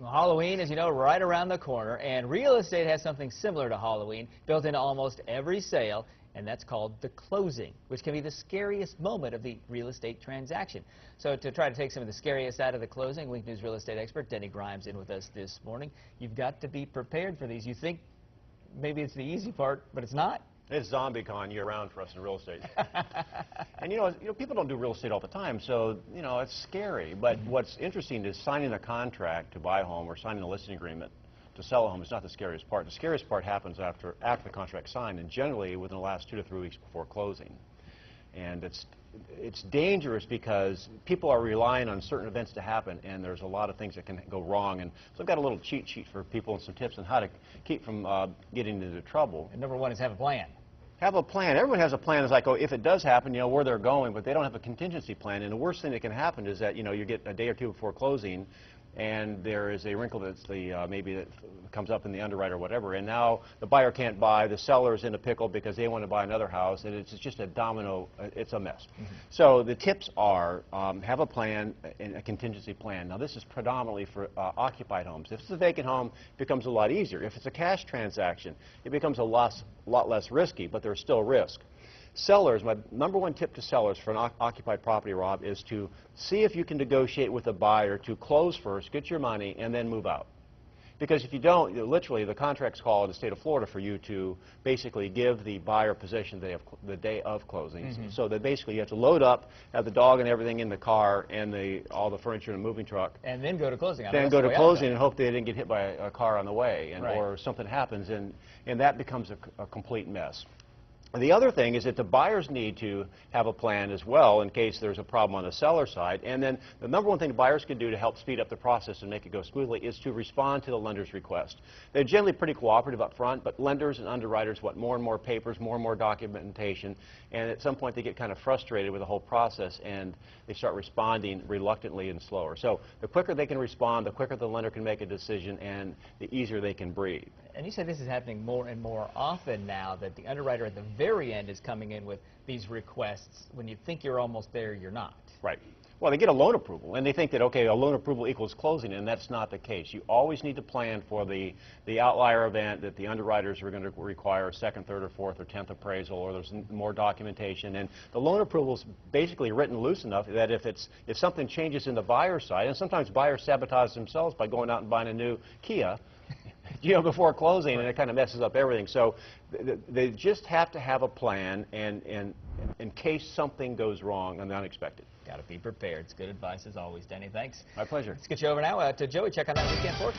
Well, Halloween, as you know, right around the corner, and real estate has something similar to Halloween built into almost every sale, and that's called the closing, which can be the scariest moment of the real estate transaction. So to try to take some of the scariest out of the closing, Link News real estate expert Denny Grimes in with us this morning. You've got to be prepared for these. You think maybe it's the easy part, but it's not. It's ZombieCon year-round for us in real estate. And you know, people don't do real estate all the time, so it's scary. But what's interesting is signing a contract to buy a home or signing a listing agreement to sell a home is not the scariest part. The scariest part happens after the contract's signed, and generally within the last 2 to 3 weeks before closing. And it's dangerous because people are relying on certain events to happen, and there's a lot of things that can go wrong. And so I've got a little cheat sheet for people and some tips on how to keep from getting into trouble. And number one is have a plan. Have a plan. Everyone has a plan. It's like, oh, if it does happen, where they're going, but they don't have a contingency plan. And the worst thing that can happen is that, you get a day or two before closing, and there is a wrinkle that's maybe that comes up in the underwrite or whatever, and now the buyer can't buy, the seller's in a pickle because they want to buy another house, and it's just a domino, it's a mess. So the tips are have a plan and a contingency plan. Now this is predominantly for occupied homes. If it's a vacant home, it becomes a lot easier. If it's a cash transaction, it becomes a lot less risky, but there's still risk. Sellers, my number one tip to sellers for an occupied property, Rob, is to see if you can negotiate with a buyer to close first, get your money, and then move out. Because if you don't, literally the contracts call in the state of Florida for you to basically give the buyer possession the day of closing. So that basically you have to load up, have the dog and everything in the car, and all the furniture in a moving truck. And then go to closing. Then go to closing and hope they didn't get hit by a car on the way, Right. or something happens, and that becomes a complete mess. The other thing is that the buyers need to have a plan as well in case there's a problem on the seller side. And then the number one thing the buyers can do to help speed up the process and make it go smoothly is to respond to the lender's request. They're generally pretty cooperative up front, but lenders and underwriters want more and more papers, more and more documentation, and at some point they get kind of frustrated with the whole process and they start responding reluctantly and slower. So the quicker they can respond, the quicker the lender can make a decision, and the easier they can breathe. And you say this is happening more and more often now, that the underwriter at the very end is coming in with these requests. When you think you're almost there, you're not. Right. Well, they get a loan approval, and they think that, okay, a loan approval equals closing, and that's not the case. You always need to plan for the outlier event that the underwriters are going to require a second, third, or fourth, or 10th appraisal, or there's more documentation. And the loan approval is basically written loose enough that if something changes in the buyer's side, and sometimes buyers sabotage themselves by going out and buying a new Kia, before closing, and it kind of messes up everything. So they just have to have a plan, and in case something goes wrong and unexpected. Got to be prepared. It's good advice as always, Denny. Thanks. My pleasure. Let's get you over now to Joey. Check on that weekend forecast.